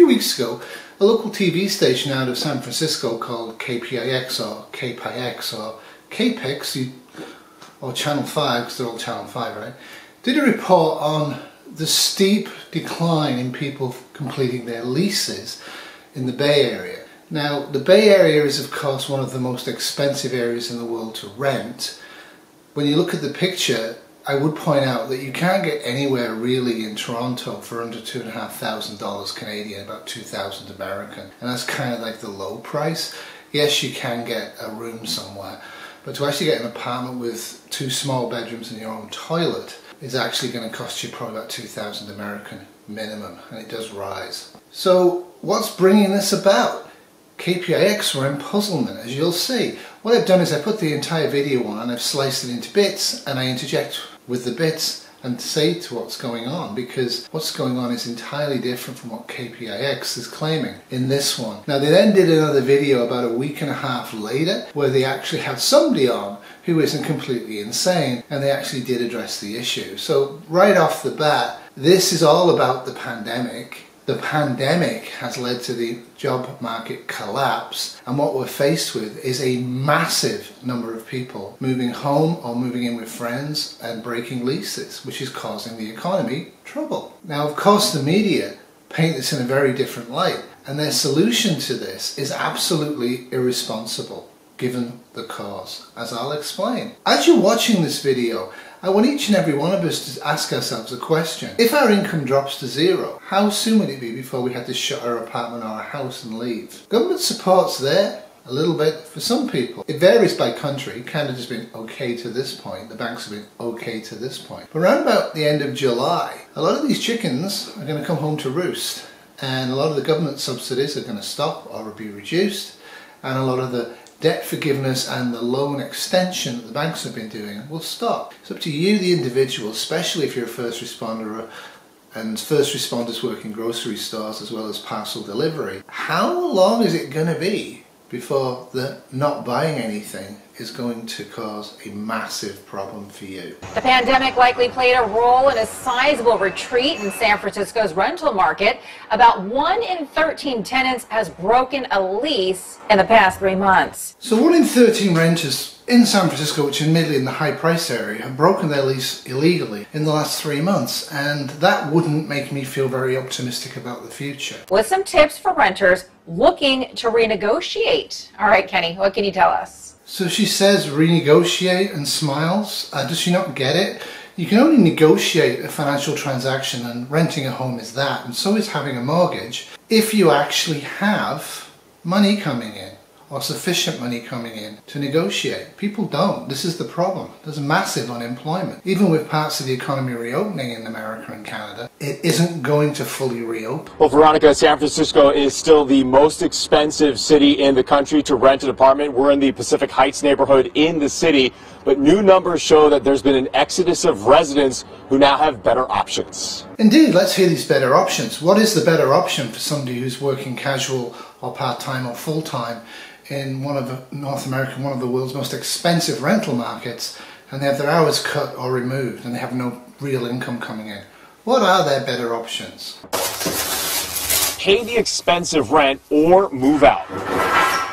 weeks ago, a local TV station out of San Francisco called KPIX or KPIX or KPIX or Channel 5, because they're all Channel 5, right, did a report on the steep decline in people completing their leases in the Bay Area. Now, the Bay Area is of course one of the most expensive areas in the world to rent. When you look at the picture, I would point out that you can't get anywhere really in Toronto for under $2,500 Canadian, about 2,000 American, and that's kind of like the low price. Yes, you can get a room somewhere, but to actually get an apartment with 2 small bedrooms and your own toilet is actually going to cost you probably about 2,000 American minimum, and it does rise. So what's bringing this about? KPIX were in puzzlement, as you'll see. What I've done is I put the entire video on and I've sliced it into bits, and I interject with the bits and say to what's going on, because what's going on is entirely different from what KPIX is claiming in this one. Now, they then did another video about a week and a half later where they actually had somebody on who isn't completely insane, and they actually did address the issue. So right off the bat, this is all about the pandemic. The pandemic has led to the job market collapse, and what we're faced with is a massive number of people moving home or moving in with friends and breaking leases, which is causing the economy trouble. Now, of course, the media paint this in a very different light, and their solution to this is absolutely irresponsible given the cause, as I'll explain. As you're watching this video, I want each and every one of us to ask ourselves a question. If our income drops to zero, how soon would it be before we had to shut our apartment or our house and leave? Government support's there, a little bit for some people. It varies by country. Canada's been okay to this point. The banks have been okay to this point. But around about the end of July, a lot of these chickens are going to come home to roost. And a lot of the government subsidies are going to stop or be reduced. And a lot of the debt forgiveness and the loan extension that the banks have been doing will stop. It's up to you, the individual, especially if you're a first responder, and first responders work in grocery stores as well as parcel delivery. How long is it going to be before the not buying anything is going to cause a massive problem for you? The pandemic likely played a role in a sizable retreat in San Francisco's rental market. About 1 in 13 tenants has broken a lease in the past 3 months. So 1 in 13 renters in San Francisco, which is admittedly in the high price area, have broken their lease illegally in the last 3 months, and that wouldn't make me feel very optimistic about the future. With some tips for renters looking to renegotiate. All right, Kenny, what can you tell us? So she says renegotiate and smiles. Does she not get it? You can only negotiate a financial transaction, and renting a home is that, and so is having a mortgage, if you actually have money coming in, or sufficient money coming in to negotiate. People don't. This is the problem. There's massive unemployment. Even with parts of the economy reopening in America and Canada, it isn't going to fully reopen. Well, Veronica, San Francisco is still the most expensive city in the country to rent an apartment. We're in the Pacific Heights neighborhood in the city, but new numbers show that there's been an exodus of residents who now have better options. Indeed, let's hear these better options. What is the better option for somebody who's working casual or part-time or full-time in one of North America, one of the world's most expensive rental markets, and they have their hours cut or removed and they have no real income coming in? What are their better options? Pay the expensive rent or move out.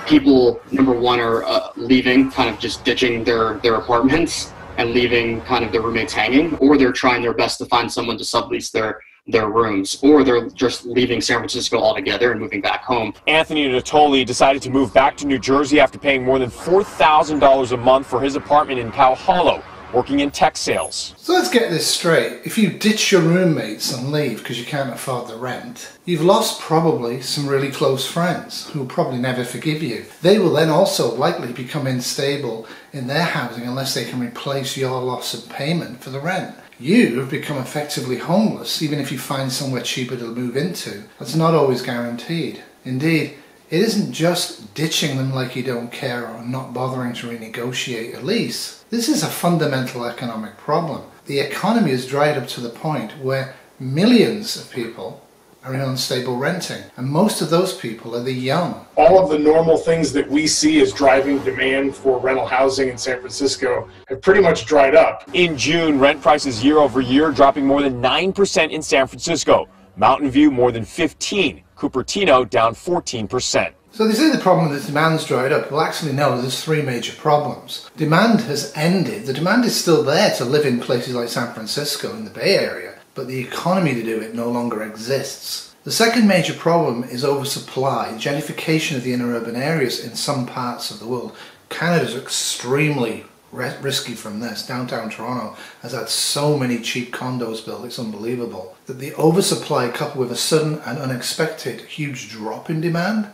People, number one, are leaving, kind of just ditching their apartments and leaving kind of their roommates hanging, or they're trying their best to find someone to sublease their rooms, or they're just leaving San Francisco altogether and moving back home. Anthony Natoli decided to move back to New Jersey after paying more than $4,000 a month for his apartment in Cow Hollow, working in tech sales. So let's get this straight. If you ditch your roommates and leave because you can't afford the rent, you've lost probably some really close friends who will probably never forgive you. They will then also likely become unstable in their housing unless they can replace your loss of payment for the rent. You have become effectively homeless, even if you find somewhere cheaper to move into. That's not always guaranteed. Indeed, it isn't just ditching them like you don't care or not bothering to renegotiate a lease. This is a fundamental economic problem. The economy is dried up to the point where millions of people are in unstable renting, and most of those people are the young. All of the normal things that we see as driving demand for rental housing in San Francisco have pretty much dried up. In June, rent prices year over year dropping more than 9% in San Francisco. Mountain View more than 15%. Cupertino down 14%. So they say the problem is demand's dried up. Well, actually, no, there's three major problems. Demand has ended. The demand is still there to live in places like San Francisco in the Bay Area, but the economy to do it no longer exists. The second major problem is oversupply, gentrification of the inner urban areas in some parts of the world. Canada's extremely risky from this. Downtown Toronto has had so many cheap condos built, it's unbelievable. That the oversupply coupled with a sudden and unexpected huge drop in demand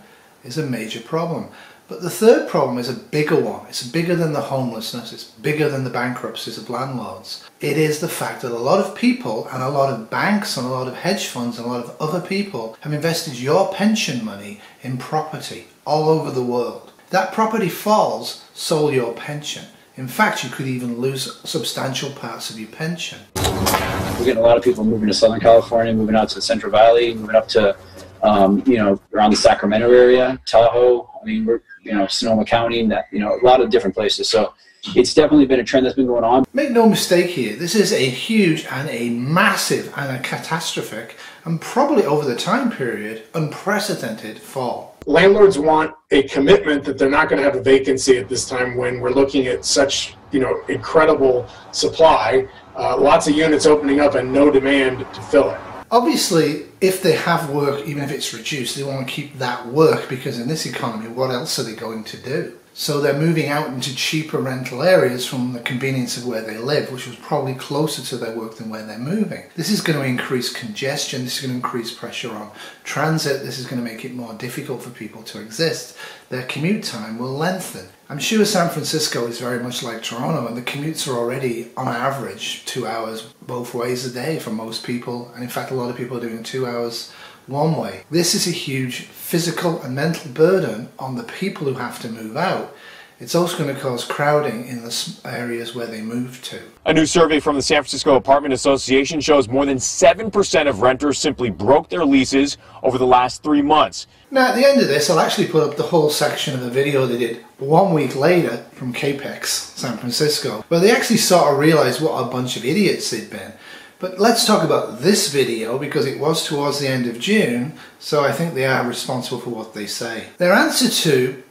is a major problem. But the third problem is a bigger one. It's bigger than the homelessness, it's bigger than the bankruptcies of landlords. It is the fact that a lot of people and a lot of banks and a lot of hedge funds and a lot of other people have invested your pension money in property all over the world. If that property falls, so will your pension. In fact, you could even lose substantial parts of your pension. We're getting a lot of people moving to Southern California, moving out to the Central Valley, moving up to around the Sacramento area, Tahoe. I mean, we're, Sonoma County, a lot of different places. So it's definitely been a trend that's been going on. Make no mistake here, this is a huge and a massive and a catastrophic and probably over the time period, unprecedented fall. Landlords want a commitment that they're not going to have a vacancy at this time when we're looking at such, incredible supply, lots of units opening up and no demand to fill it. Obviously, if they have work, even if it's reduced, they want to keep that work because in this economy, what else are they going to do? So they're moving out into cheaper rental areas from the convenience of where they live, which was probably closer to their work than where they're moving. This is going to increase congestion, this is going to increase pressure on transit, this is going to make it more difficult for people to exist. Their commute time will lengthen. I'm sure San Francisco is very much like Toronto and the commutes are already on average 2 hours both ways a day for most people, and in fact a lot of people are doing 2 hours one way. This is a huge physical and mental burden on the people who have to move out. It's also going to cause crowding in the areas where they move to. A new survey from the San Francisco Apartment Association shows more than 7% of renters simply broke their leases over the last 3 months. Now at the end of this, I'll actually put up the whole section of the video they did 1 week later from Capex, San Francisco, where they actually sort of realized what a bunch of idiots they'd been. But let's talk about this video because it was towards the end of June, so I think they are responsible for what they say. Their answer to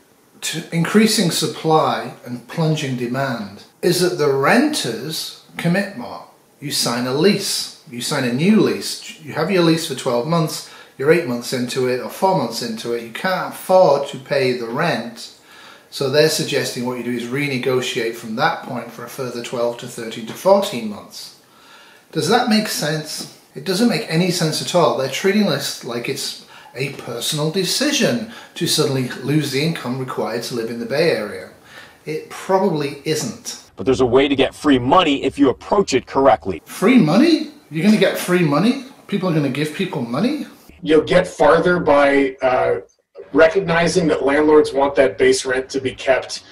increasing supply and plunging demand is that the renters commit more. You sign a lease, you sign a new lease, you have your lease for 12 months, you're 8 months into it or 4 months into it, you can't afford to pay the rent, so they're suggesting what you do is renegotiate from that point for a further 12 to 13 to 14 months. Does that make sense? It doesn't make any sense at all. They're treating this like it's a personal decision to suddenly lose the income required to live in the Bay Area. It probably isn't. But there's a way to get free money if you approach it correctly. Free money? You're going to get free money? People are going to give people money? You'll get farther by recognizing that landlords want that base rent to be kept,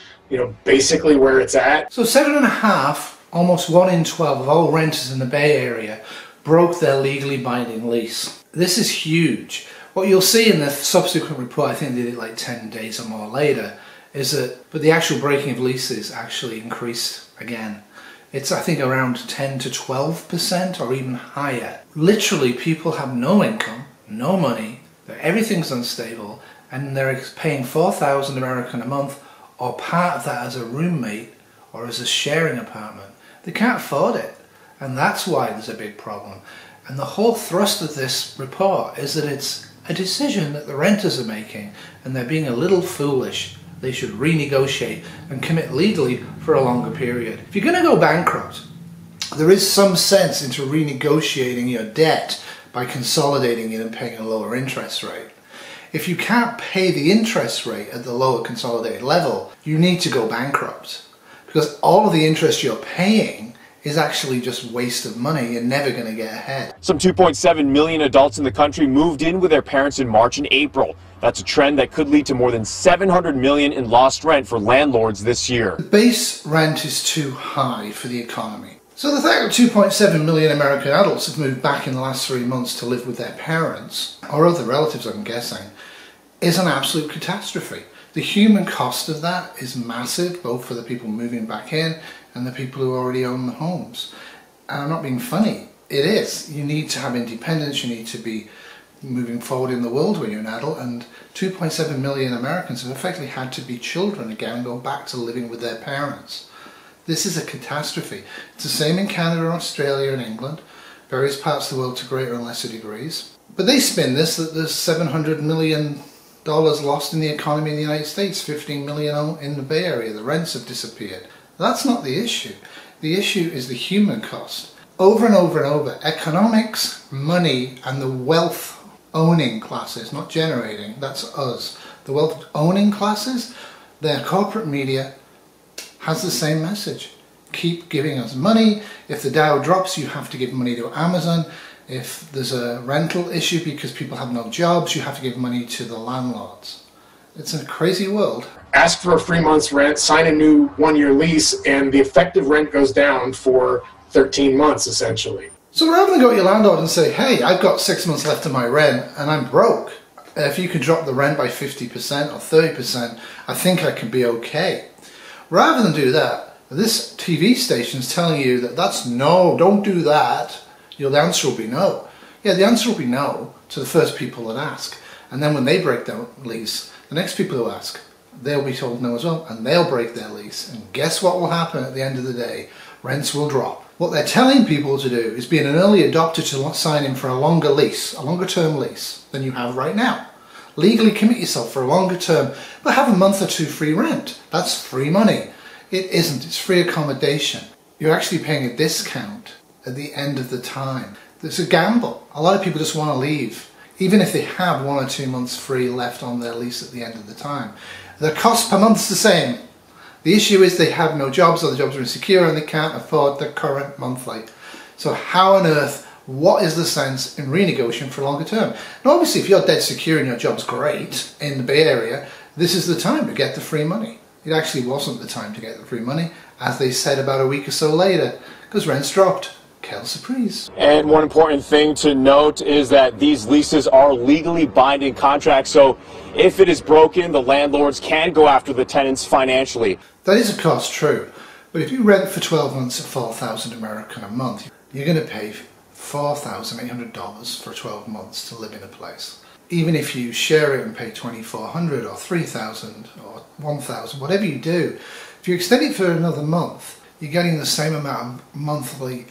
basically where it's at. So 7.5, almost 1 in 12 of all renters in the Bay Area broke their legally binding lease. This is huge. What you'll see in the subsequent report, I think they did it like 10 days or more later, is that but the actual breaking of leases actually increased again. It's I think around 10 to 12% or even higher. Literally people have no income, no money, everything's unstable, and they're paying 4,000 American a month or part of that as a roommate or as a sharing apartment. They can't afford it, and that's why there's a big problem. And the whole thrust of this report is that it's a decision that the renters are making, and they're being a little foolish. They should renegotiate and commit legally for a longer period. If you're going to go bankrupt, there is some sense into renegotiating your debt by consolidating it and paying a lower interest rate. If you can't pay the interest rate at the lower consolidated level, you need to go bankrupt, because all of the interest you're paying is actually just waste of money. You're never going to get ahead. Some 2.7 million adults in the country moved in with their parents in March and April. That's a trend that could lead to more than $700 million in lost rent for landlords this year. The base rent is too high for the economy. So the fact that 2.7 million American adults have moved back in the last 3 months to live with their parents, or other relatives I'm guessing, is an absolute catastrophe. The human cost of that is massive, both for the people moving back in and the people who already own the homes. And I'm not being funny, it is. You need to have independence, you need to be moving forward in the world when you're an adult, and 2.7 million Americans have effectively had to be children again and go back to living with their parents. This is a catastrophe. It's the same in Canada, Australia and England, various parts of the world to greater and lesser degrees. But they spin this that there's $700 million lost in the economy in the United States, 15 million in the Bay Area. The rents have disappeared. That's not the issue. The issue is the human cost. Over and over and over, economics, money, and the wealth owning classes, not generating, that's us. The wealth owning classes, their corporate media has the same message. Keep giving us money. If the Dow drops, you have to give money to Amazon. If there's a rental issue because people have no jobs, you have to give money to the landlords. It's a crazy world. Ask for a free month's rent, sign a new one-year lease, and the effective rent goes down for 13 months, essentially. So rather than go to your landlord and say, hey, I've got 6 months left of my rent and I'm broke, if you could drop the rent by 50% or 30%, I think I can be okay. Rather than do that, this TV station is telling you that that's no, don't do that. The answer will be no. Yeah, the answer will be no to the first people that ask. And then when they break their lease, the next people who ask, they'll be told no as well, and they'll break their lease. And guess what will happen at the end of the day? Rents will drop. What they're telling people to do is be an early adopter to sign in for a longer lease, a longer term lease than you have right now. Legally commit yourself for a longer term, but have a month or two free rent. That's free money. It isn't, it's free accommodation. You're actually paying a discount at the end of the time. It's a gamble. A lot of people just want to leave, even if they have 1 or 2 months free left on their lease at the end of the time. The cost per month's the same. The issue is they have no jobs, or the jobs are insecure and they can't afford the current monthly. So how on earth, what is the sense in renegotiating for a longer term? Now obviously if you're dead secure and your job's great in the Bay Area, this is the time to get the free money. It actually wasn't the time to get the free money, as they said about a week or so later, because rents dropped. Quelle surprise. And one important thing to note is that these leases are legally binding contracts, so if it is broken, the landlords can go after the tenants financially. That is of course true, but if you rent for 12 months at 4,000 American a month, you're going to pay $4,800 for 12 months to live in a place. Even if you share it and pay $2,400 or $3,000 or $1,000, whatever you do, if you extend it for another month, you're getting the same amount of monthly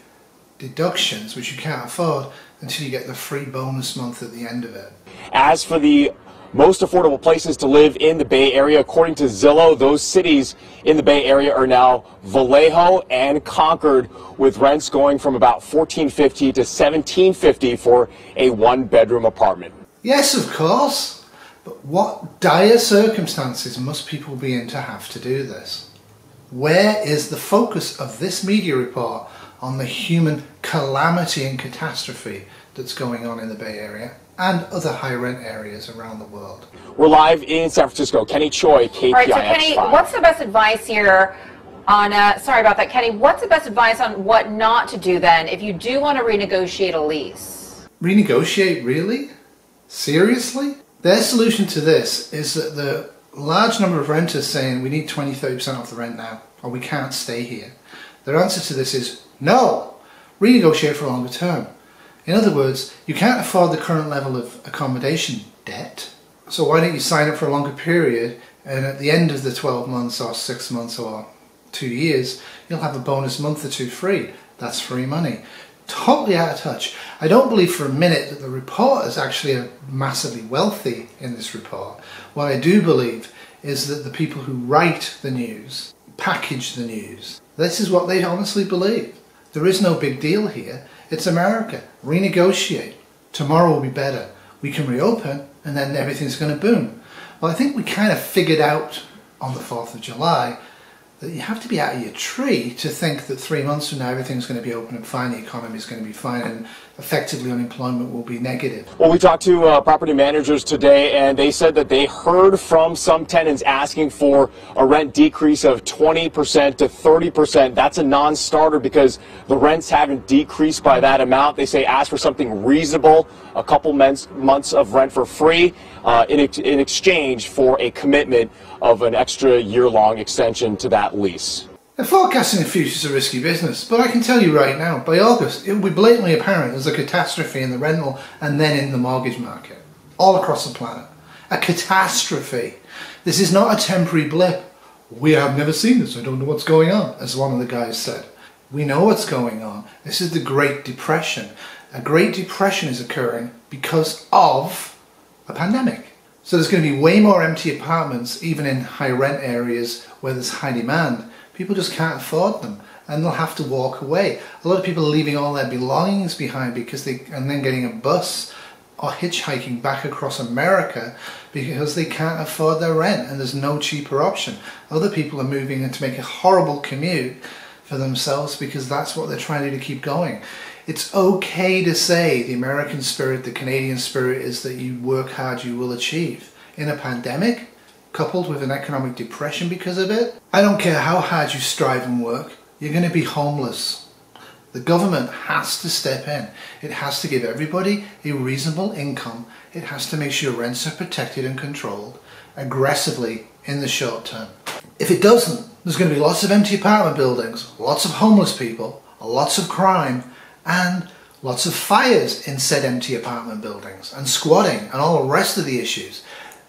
deductions, which you can't afford, until you get the free bonus month at the end of it. As for the most affordable places to live in the Bay Area, according to Zillow, those cities in the Bay Area are now Vallejo and Concord, with rents going from about $1,450 to $1,750 for a one-bedroom apartment. Yes, of course, but what dire circumstances must people be in to have to do this? Where is the focus of this media report on the human calamity and catastrophe that's going on in the Bay Area and other high rent areas around the world? We're live in San Francisco. Kenny Choi, KPIX5. All right, so Kenny, what's the best advice here on, sorry about that, Kenny, what's the best advice on what not to do then if you do want to renegotiate a lease? Renegotiate, really? Seriously? Their solution to this is that the large number of renters saying we need 20-30% off the rent now, or we can't stay here. Their answer to this is no, renegotiate for a longer term. In other words, you can't afford the current level of accommodation debt, so why don't you sign up for a longer period, and at the end of the 12 months or 6 months or 2 years, you'll have a bonus month or two free. That's free money. Totally out of touch. I don't believe for a minute that the reporters actually are massively wealthy in this report. What I do believe is that the people who write the news, package the news, this is what they honestly believe. There is no big deal here. It's America. Renegotiate. Tomorrow will be better. We can reopen and then everything's going to boom. Well, I think we kind of figured out on the 4th of July that you have to be out of your tree to think that 3 months from now everything's going to be open and fine, the economy is going to be fine, and effectively unemployment will be negative. Well, we talked to property managers today, and they said that they heard from some tenants asking for a rent decrease of 20% to 30%. That's a non-starter because the rents haven't decreased by that amount. They say ask for something reasonable, a couple months of rent for free in exchange for a commitment of an extra year-long extension to that lease. Now, forecasting the future is a risky business, but I can tell you right now, by August, it will be blatantly apparent there's a catastrophe in the rental and then in the mortgage market, all across the planet. A catastrophe. This is not a temporary blip. We have never seen this, I don't know what's going on, as one of the guys said. We know what's going on. This is the Great Depression. A Great Depression is occurring because of a pandemic. So there's going to be way more empty apartments, even in high rent areas where there's high demand. People just can't afford them and they'll have to walk away. A lot of people are leaving all their belongings behind and then getting a bus or hitchhiking back across America because they can't afford their rent and there's no cheaper option. Other people are moving in to make a horrible commute for themselves because that's what they're trying to do to keep going. It's okay to say the American spirit, the Canadian spirit is that you work hard, you will achieve. In a pandemic, coupled with an economic depression because of it, I don't care how hard you strive and work, you're going to be homeless. The government has to step in. It has to give everybody a reasonable income. It has to make sure rents are protected and controlled aggressively in the short term. If it doesn't, there's going to be lots of empty apartment buildings, lots of homeless people, lots of crime, and lots of fires in said empty apartment buildings, and squatting, and all the rest of the issues.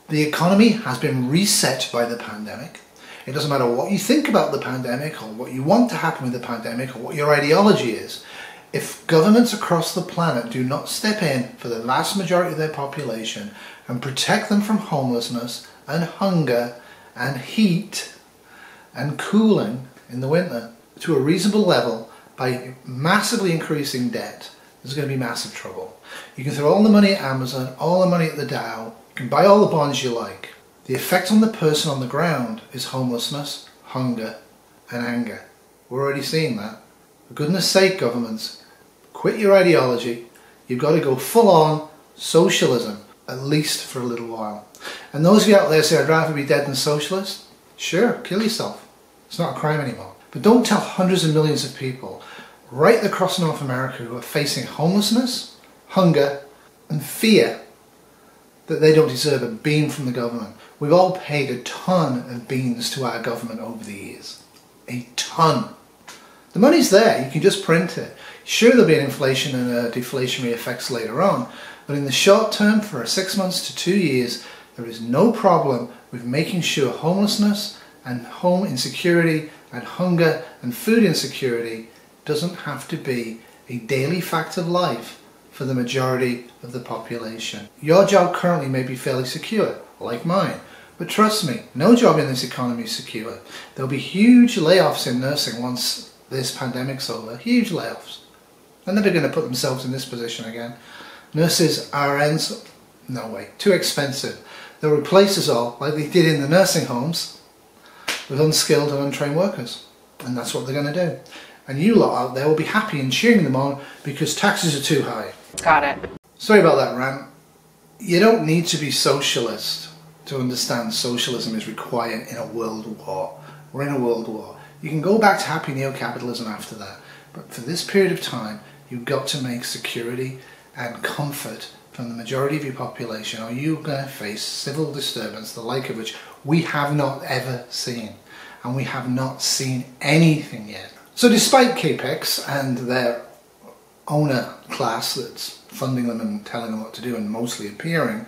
The economy has been reset by the pandemic. It doesn't matter what you think about the pandemic or what you want to happen with the pandemic or what your ideology is. If governments across the planet do not step in for the vast majority of their population and protect them from homelessness and hunger and heat and cooling in the winter to a reasonable level by massively increasing debt, there's going to be massive trouble. You can throw all the money at Amazon, all the money at the Dow, you can buy all the bonds you like. The effect on the person on the ground is homelessness, hunger, and anger. We're already seeing that. For goodness sake, governments, quit your ideology. You've got to go full on socialism, at least for a little while. And those of you out there say, I'd rather be dead than socialist. Sure, kill yourself. It's not a crime anymore. But don't tell hundreds of millions of people right across North America who are facing homelessness, hunger, and fear that they don't deserve a bean from the government. We've all paid a ton of beans to our government over the years. A ton. The money's there, you can just print it. Sure, there'll be an inflation and deflationary effects later on, but in the short term, for 6 months to 2 years, there is no problem with making sure homelessness and home insecurity and hunger and food insecurity doesn't have to be a daily fact of life for the majority of the population. Your job currently may be fairly secure, like mine. But trust me, no job in this economy is secure. There'll be huge layoffs in nursing once this pandemic's over. Huge layoffs. They're never going to put themselves in this position again. Nurses, RNs, no way. Too expensive. They'll replace us all, like they did in the nursing homes, with unskilled and untrained workers. And that's what they're going to do. And you lot out there will be happy and cheering them on because taxes are too high. Got it. Sorry about that rant. You don't need to be socialist to understand socialism is required in a world war. We're in a world war. You can go back to happy neo-capitalism after that, but for this period of time, you've got to make security and comfort from the majority of your population, or you're going to face civil disturbance, the like of which we have not ever seen, and we have not seen anything yet. So despite CAPEX and their owner class that's funding them and telling them what to do and mostly appearing,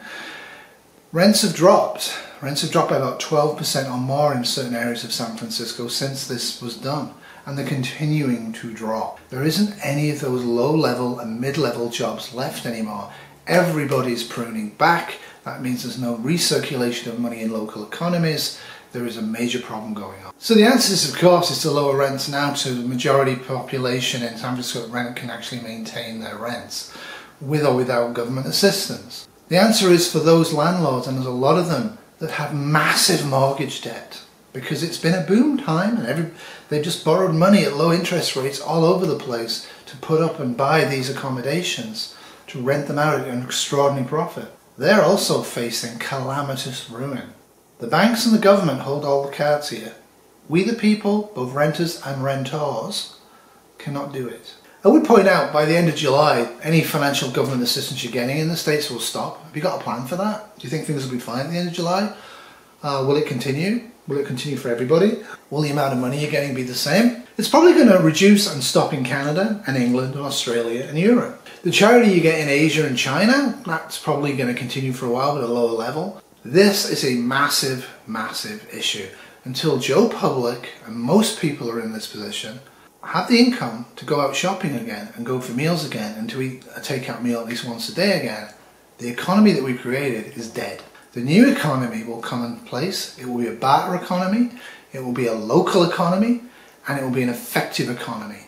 rents have dropped. Rents have dropped by about 12% or more in certain areas of San Francisco since this was done, and they're continuing to drop. There isn't any of those low-level and mid-level jobs left anymore. Everybody's pruning back. That means there's no recirculation of money in local economies. There is a major problem going on. So the answer is, of course, is to lower rents now to the majority population in San Francisco that can actually maintain their rents, with or without government assistance. The answer is for those landlords, and there's a lot of them, that have massive mortgage debt because it's been a boom time and they've just borrowed money at low interest rates all over the place to put up and buy these accommodations, to rent them out at an extraordinary profit. They're also facing calamitous ruin. The banks and the government hold all the cards here. We the people, both renters and renters, cannot do it. I would point out, by the end of July, any financial government assistance you're getting in the States will stop. Have you got a plan for that? Do you think things will be fine at the end of July? Will it continue? Will it continue for everybody? Will the amount of money you're getting be the same? It's probably going to reduce and stop in Canada and England and Australia and Europe. The charity you get in Asia and China, that's probably going to continue for a while but at a lower level. This is a massive, massive issue. Until Joe Public and most people are in this position have the income to go out shopping again and go for meals again and to eat a takeout meal at least once a day again, the economy that we created is dead. The new economy will come in place. It will be a barter economy, it will be a local economy, and it will be an effective economy.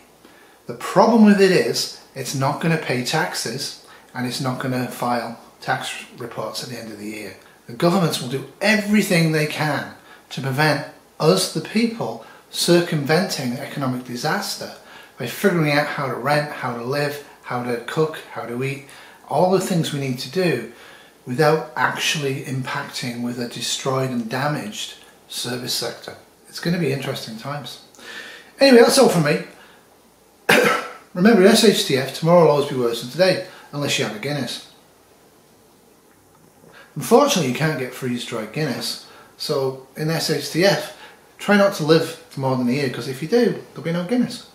The problem with it is it's not going to pay taxes and it's not going to file tax reports at the end of the year. The governments will do everything they can to prevent us, the people, circumventing economic disaster by figuring out how to rent, how to live, how to cook, how to eat, all the things we need to do without actually impacting with a destroyed and damaged service sector. It's going to be interesting times. Anyway, that's all from me. Remember, in SHTF, tomorrow will always be worse than today, unless you have a Guinness. Unfortunately, you can't get freeze-dried Guinness, so in SHTF, try not to live for more than a year, because if you do, there'll be no Guinness.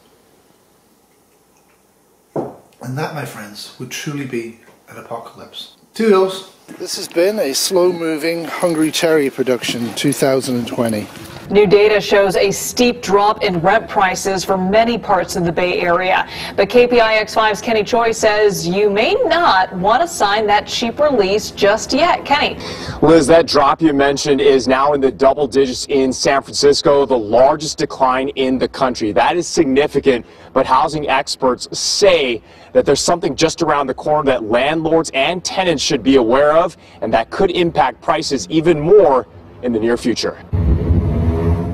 And that, my friends, would truly be an apocalypse. Toodles! This has been a slow-moving Hungry Terry production 2020. New data shows a steep drop in rent prices for many parts of the Bay Area. But KPIX5's Kenny Choi says you may not want to sign that cheaper lease just yet. Kenny. Liz, that drop you mentioned is now in the double digits in San Francisco, the largest decline in the country. That is significant, but housing experts say that there's something just around the corner that landlords and tenants should be aware of, and that could impact prices even more in the near future.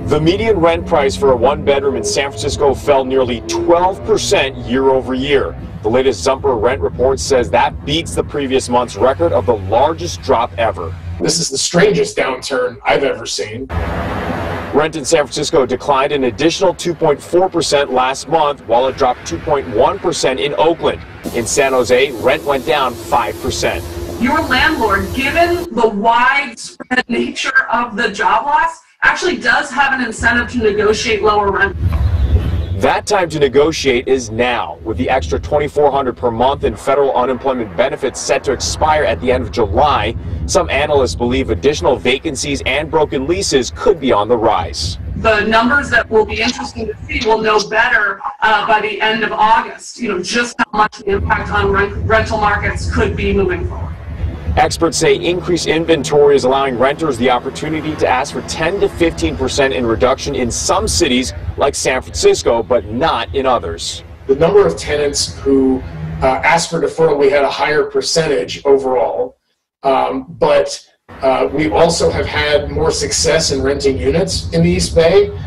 The median rent price for a one-bedroom in San Francisco fell nearly 12% year over year. The latest Zumper rent report says that beats the previous month's record of the largest drop ever. This is the strangest downturn I've ever seen. Rent in San Francisco declined an additional 2.4% last month, while it dropped 2.1% in Oakland. In San Jose, rent went down 5%. Your landlord, given the widespread nature of the job loss, actually does have an incentive to negotiate lower rent. That time to negotiate is now, with the extra $2,400 per month in federal unemployment benefits set to expire at the end of July. Some analysts believe additional vacancies and broken leases could be on the rise. The numbers that will be interesting to see will know better by the end of August, just how much the impact on rental markets could be moving forward. Experts say increased inventory is allowing renters the opportunity to ask for 10 to 15% in reduction in some cities like San Francisco, but not in others. The number of tenants who asked for deferral, we had a higher percentage overall, but we also have had more success in renting units in the East Bay.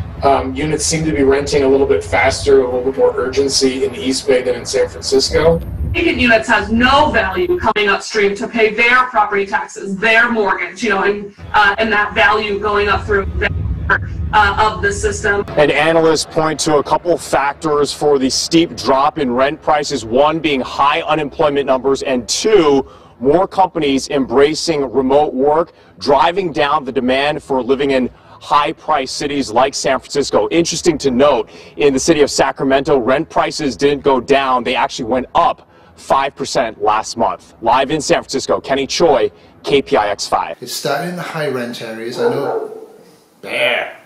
Units seem to be renting a little bit faster, a little bit more urgency in the East Bay than in San Francisco. Vacant units has no value coming upstream to pay their property taxes, their mortgage, and that value going up through of the system. And analysts point to a couple factors for the steep drop in rent prices, one being high unemployment numbers, and two, more companies embracing remote work, driving down the demand for living in high-priced cities like San Francisco. Interesting to note, in the city of Sacramento, rent prices didn't go down, they actually went up 5% last month. Live in San Francisco, Kenny Choi, KPIX5. It's starting in the high rent areas. I know. There.